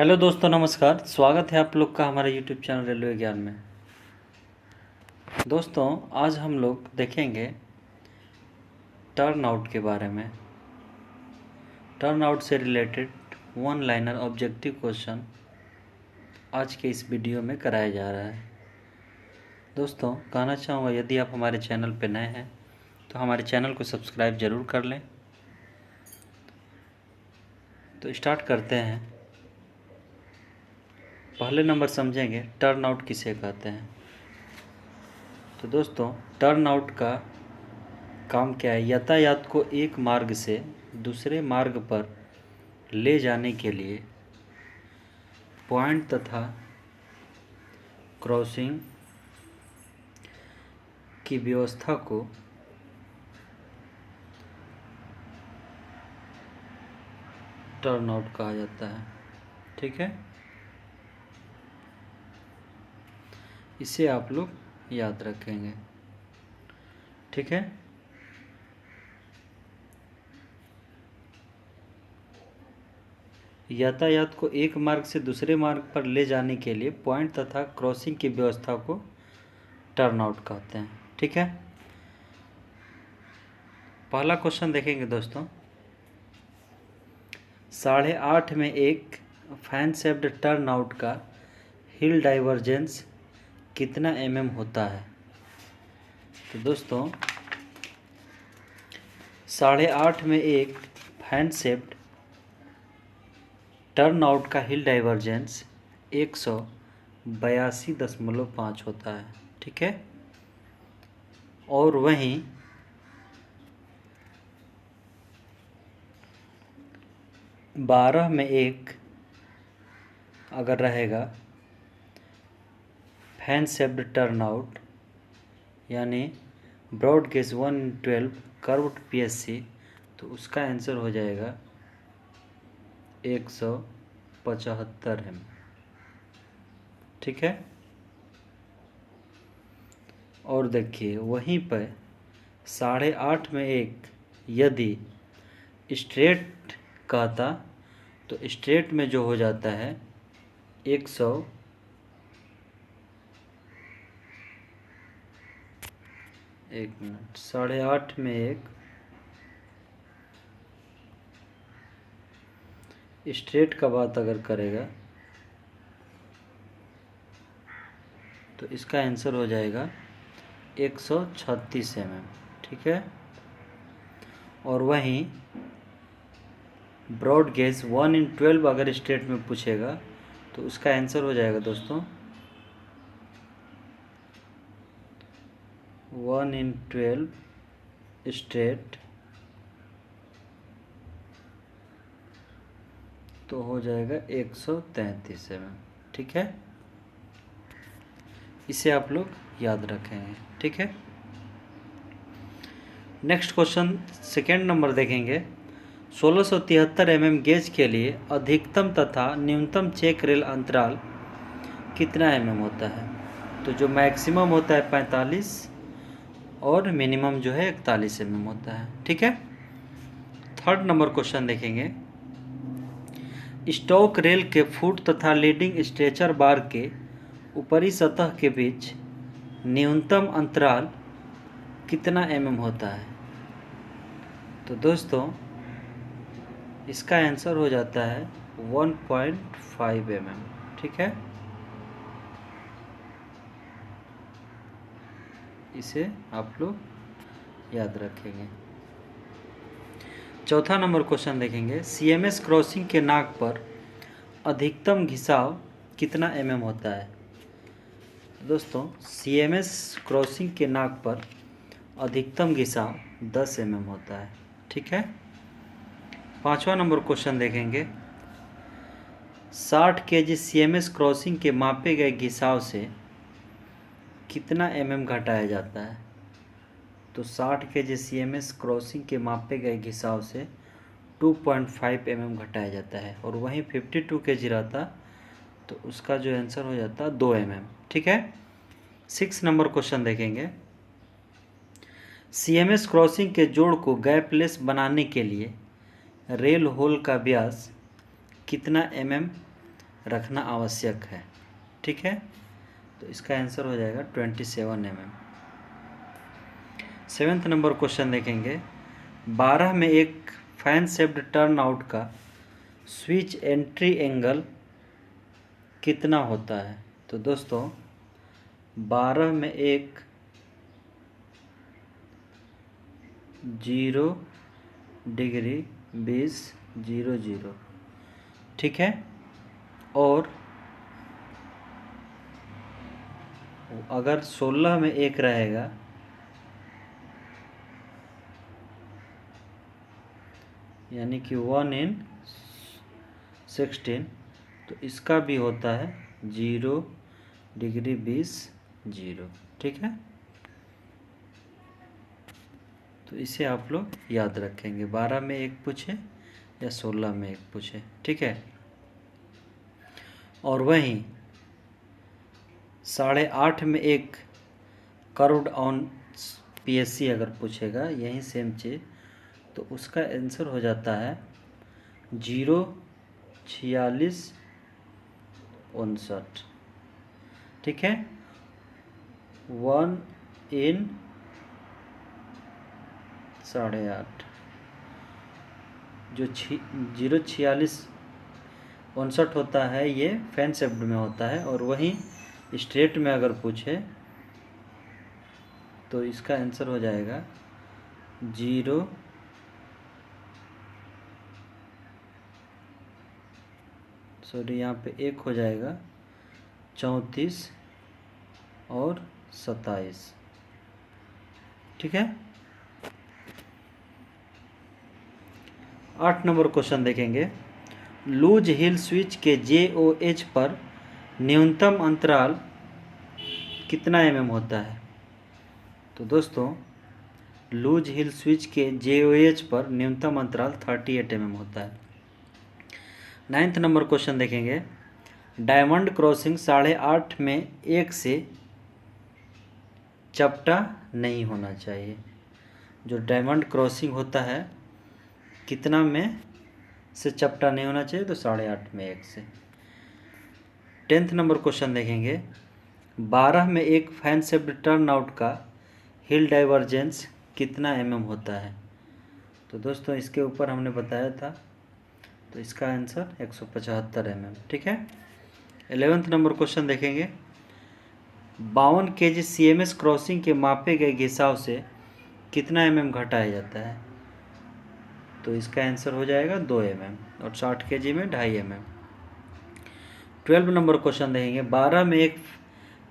Hello दोस्तों, नमस्कार। स्वागत है आप लोग का हमारे यूट्यूब चैनल रेलवे ज्ञान में। दोस्तों, आज हम लोग देखेंगे टर्न आउट के बारे में। टर्न आउट से related one liner objective question आज के इस वीडियो में कराया जा रहा है। दोस्तों, कहना चाहूँगा यदि आप हमारे चैनल पर नए हैं तो हमारे चैनल को सब्सक्राइब ज़रूर कर लें। तो स्टार्ट करते हैं। पहले नंबर समझेंगे टर्न आउट किसे कहते हैं। तो दोस्तों, टर्न आउट का काम क्या है? यातायात को एक मार्ग से दूसरे मार्ग पर ले जाने के लिए पॉइंट तथा क्रॉसिंग की व्यवस्था को टर्न आउट कहा जाता है। ठीक है, इसे आप लोग याद रखेंगे। ठीक है, यातायात को एक मार्ग से दूसरे मार्ग पर ले जाने के लिए पॉइंट तथा क्रॉसिंग की व्यवस्था को टर्न आउट कहते हैं। ठीक है, पहला क्वेश्चन देखेंगे दोस्तों। 8.5 में एक फैन शेप्ड टर्न आउट का हिल डाइवर्जेंस कितना mm होता है? तो दोस्तों, 8.5 में एक फैन शेप्ड टर्न आउट का हिल डाइवर्जेंस 182.5 होता है। ठीक है, और वहीं बारह में एक अगर रहेगा फैन शेप्ड टर्न आउट यानी ब्रॉड गेज 1/12 कर्व्ड PSC, तो उसका आंसर हो जाएगा 175 mm। ठीक है, और देखिए वहीं पर 8.5 में एक यदि स्ट्रेट कहता तो स्ट्रेट में जो हो जाता है 100 एक मिनट 8.5 में एक स्ट्रेट का बात अगर करेगा तो इसका आंसर हो जाएगा 136 mm। ठीक है, और वहीं ब्रॉड गेज 1/12 अगर स्ट्रेट में पूछेगा तो उसका आंसर हो जाएगा दोस्तों 1/12 स्ट्रेट, तो हो जाएगा 133 mm। ठीक है, इसे आप लोग याद रखेंगे। ठीक है, नेक्स्ट क्वेश्चन सेकेंड नंबर देखेंगे। 1673 mm गेज के लिए अधिकतम तथा न्यूनतम चेक रेल अंतराल कितना mm होता है? तो जो मैक्सिमम होता है 45 और मिनिमम जो है 41 mm होता है। ठीक है, थर्ड नंबर क्वेश्चन देखेंगे। स्टॉक रेल के फुट तथा लीडिंग स्ट्रेचर बार के ऊपरी सतह के बीच न्यूनतम अंतराल कितना mm होता है? तो दोस्तों, इसका आंसर हो जाता है 1.5 mm। ठीक है, इसे आप लोग याद रखेंगे। चौथा नंबर क्वेश्चन देखेंगे। CMS क्रॉसिंग के नाक पर अधिकतम घिसाव कितना mm होता है? दोस्तों, CMS क्रॉसिंग के नाक पर अधिकतम घिसाव 10 mm होता है। ठीक है, पांचवा नंबर क्वेश्चन देखेंगे। 60 kg CMS क्रॉसिंग के मापे गए घिसाव से कितना mm घटाया जाता है? तो 60 kg CMS क्रॉसिंग के मापे गए घिसाव से 2.5 mm घटाया जाता है, और वहीं 52 kg रहता तो उसका जो आंसर हो जाता 2 mm। ठीक है, 6 नंबर क्वेश्चन देखेंगे। CMS क्रॉसिंग के जोड़ को गैपलेस बनाने के लिए रेल होल का व्यास कितना mm रखना आवश्यक है। ठीक है, तो इसका आंसर हो जाएगा 27 mm। 7th नंबर क्वेश्चन देखेंगे, 12 में एक फैन शेप्ड टर्न आउट का स्विच एंट्री एंगल कितना होता है? तो दोस्तों 12 में एक 0 डिग्री 20 0 0, ठीक है, और अगर 16 में एक रहेगा यानी कि 1 in 16, तो इसका भी होता है 0 डिग्री 20 0, ठीक है। तो इसे आप लोग याद रखेंगे, 12 में एक पूछे या 16 में एक पूछे, ठीक है। और वहीं 8.5 में एक कर्व्ड ऑन पीएससी अगर पूछेगा यही सेम चीज़, तो उसका आंसर हो जाता है 0 46 59, ठीक है। 1 in 8.5, जो 0 46 59 होता है ये फैन शेप्ड में होता है, और वहीं स्ट्रेट में अगर पूछे तो इसका आंसर हो जाएगा 0 सॉरी यहाँ पे एक हो जाएगा 34 और 27, ठीक है। 8 नंबर क्वेश्चन देखेंगे, लूज हिल स्विच के JOH पर न्यूनतम अंतराल कितना mm होता है? तो दोस्तों लूज हिल स्विच के JOH पर न्यूनतम अंतराल 38 mm होता है। 9th नंबर क्वेश्चन देखेंगे, डायमंड क्रॉसिंग 8.5 में एक से चपटा नहीं होना चाहिए। जो डायमंड क्रॉसिंग होता है कितना में से चपटा नहीं होना चाहिए? तो 8.5 में एक से। 10th नंबर क्वेश्चन देखेंगे, 12 में एक फैन शेप्ड टर्न आउट का हिल डाइवर्जेंस कितना mm होता है? तो दोस्तों इसके ऊपर हमने बताया था, तो इसका आंसर 175 mm, ठीक है। 11th नंबर क्वेश्चन देखेंगे, 52 kg CMS क्रॉसिंग के मापे गए घिसाव से कितना mm घटाया जाता है? तो इसका आंसर हो जाएगा 2 mm, और 60 kg में 2.5 mm। 12 नंबर क्वेश्चन देखेंगे, 12 में एक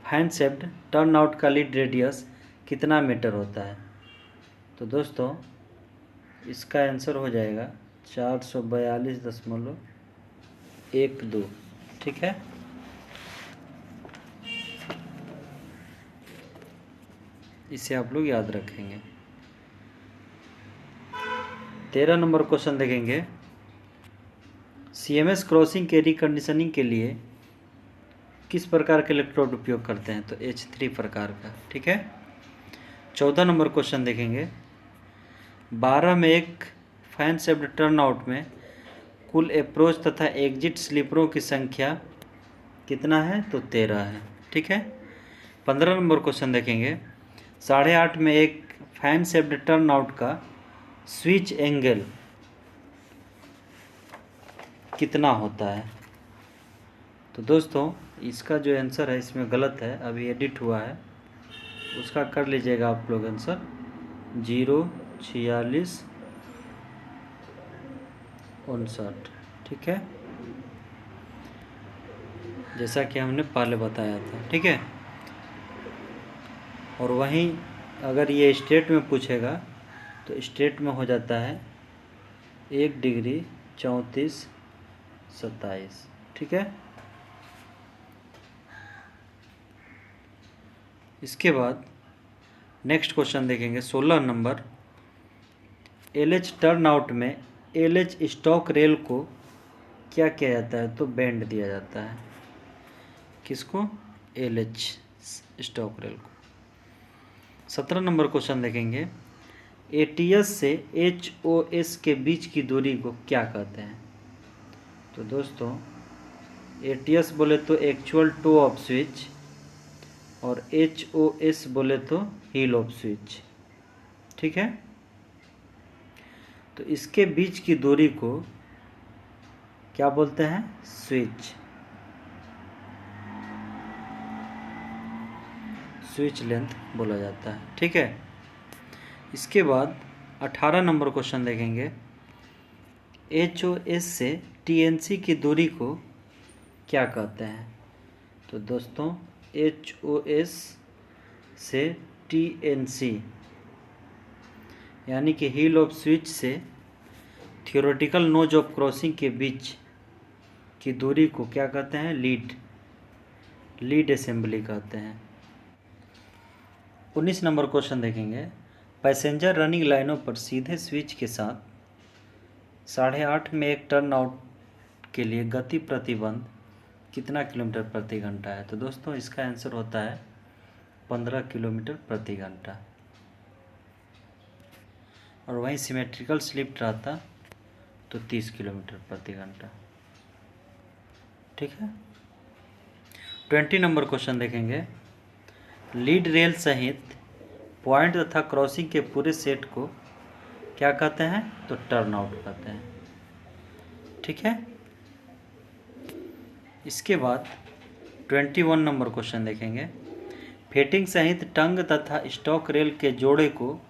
फैन शेप्ड टर्न आउट का लीड रेडियस कितना मीटर होता है? तो दोस्तों इसका आंसर हो जाएगा 442.12, ठीक है। इसे आप लोग याद रखेंगे। 13 नंबर क्वेश्चन देखेंगे, CMS क्रॉसिंग के रिकंडीशनिंग के लिए किस प्रकार के इलेक्ट्रोड उपयोग करते हैं? तो H3 प्रकार का, ठीक है। 14 नंबर क्वेश्चन देखेंगे, 12 में एक फैन शेप्ड टर्न आउट में कुल अप्रोच तथा एग्जिट स्लीपरों की संख्या कितना है? तो 13 है, ठीक है। 15 नंबर क्वेश्चन देखेंगे, 8.5 में एक फैन शेप्ड टर्न आउट का स्विच एंगल कितना होता है? तो दोस्तों इसका जो आंसर है इसमें गलत है, अभी एडिट हुआ है, उसका कर लीजिएगा आप लोग आंसर 0 46 59, ठीक है, जैसा कि हमने पहले बताया था, ठीक है। और वहीं अगर ये स्ट्रेट में पूछेगा तो स्ट्रेट में हो जाता है 1 डिग्री 34 27, ठीक है। इसके बाद नेक्स्ट क्वेश्चन देखेंगे 16 नंबर, LH टर्न आउट में LH स्टॉक रेल को क्या किया जाता है? तो बेंड दिया जाता है। किसको? LH स्टॉक रेल को। 17 नंबर क्वेश्चन देखेंगे, ATS से HOS के बीच की दूरी को क्या कहते हैं? तो दोस्तों ATS बोले तो एक्चुअल टो ऑफ स्विच, और HOS बोले तो हील ऑफ स्विच। ठीक है, तो इसके बीच की दूरी को क्या बोलते हैं? स्विच, स्विच लेंथ बोला जाता है। ठीक है, इसके बाद 18 नंबर क्वेश्चन देखेंगे। HOS से TNC की दूरी को क्या कहते हैं? तो दोस्तों HOS से TNC यानी कि हील ऑफ स्विच से थियोरेटिकल नोज ऑफ क्रॉसिंग के बीच की दूरी को क्या कहते हैं? लीड असेंबली कहते हैं। 19 नंबर क्वेश्चन देखेंगे। पैसेंजर रनिंग लाइनों पर सीधे स्विच के साथ 8.5 में एक टर्न आउट के लिए गति प्रतिबंध कितना किलोमीटर प्रति घंटा है? तो दोस्तों इसका आंसर होता है 15 किलोमीटर प्रति घंटा। और वहीं सिमेट्रिकल स्लिप रहता तो 30 किलोमीटर प्रति घंटा। ठीक है, 20 नंबर क्वेश्चन देखेंगे। लीड रेल सहित पॉइंट तथा क्रॉसिंग के पूरे सेट को क्या कहते हैं? तो टर्न आउट कहते हैं। ठीक है, इसके बाद 21 नंबर क्वेश्चन देखेंगे। फेटिंग सहित टंग तथा स्टॉक रेल के जोड़े को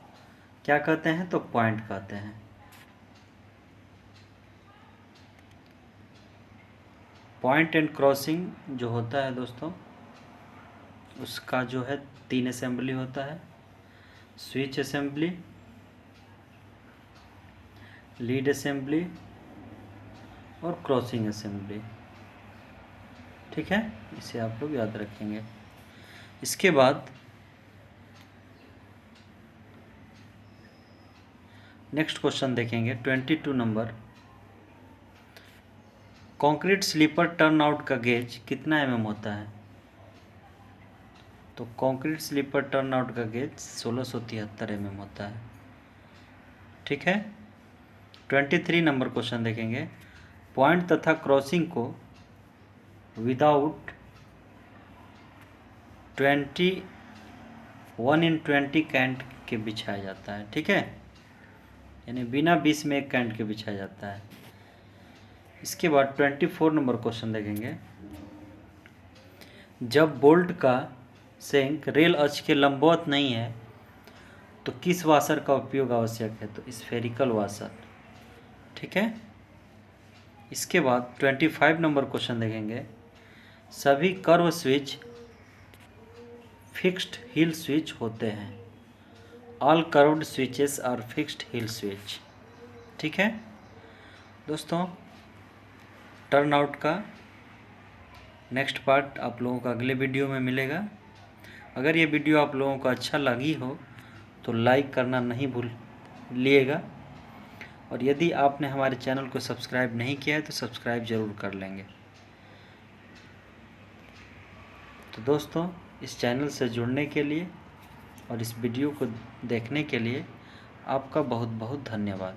क्या कहते हैं? तो पॉइंट कहते हैं। पॉइंट एंड क्रॉसिंग जो होता है दोस्तों, उसका जो है 3 असेंबली होता है। स्विच असेंबली, लीड असेंबली और क्रॉसिंग असेंबली। ठीक है, इसे आप लोग याद रखेंगे। इसके बाद नेक्स्ट क्वेश्चन देखेंगे 22 नंबर। कंक्रीट स्लीपर टर्न आउट का गेज कितना mm होता है? तो कंक्रीट स्लीपर टर्न आउट का गेज 1673 mm होता है। ठीक है, 23 नंबर क्वेश्चन देखेंगे। पॉइंट तथा क्रॉसिंग को विदाउट 21/20 कैंट के बिछाया जाता है। ठीक है, यानी बिना 20 में 1 कैंट के बिछाया जाता है। इसके बाद 24 नंबर क्वेश्चन देखेंगे। जब बोल्ट का सेंक रेल अक्ष के लंबवत नहीं है तो किस वाशर का उपयोग आवश्यक है? तो स्फेरिकल वाशर। ठीक है, इसके बाद 25 नंबर क्वेश्चन देखेंगे। सभी curve switch fixed heel switch होते हैं। All curved switches are fixed heel switch. ठीक है दोस्तों, टर्न आउट का नेक्स्ट पार्ट आप लोगों का अगले वीडियो में मिलेगा। अगर ये वीडियो आप लोगों को अच्छा लगी हो तो लाइक करना नहीं भूलिएगा, और यदि आपने हमारे चैनल को सब्सक्राइब नहीं किया है तो सब्सक्राइब ज़रूर कर लेंगे। तो दोस्तों, इस चैनल से जुड़ने के लिए और इस वीडियो को देखने के लिए आपका बहुत बहुत धन्यवाद।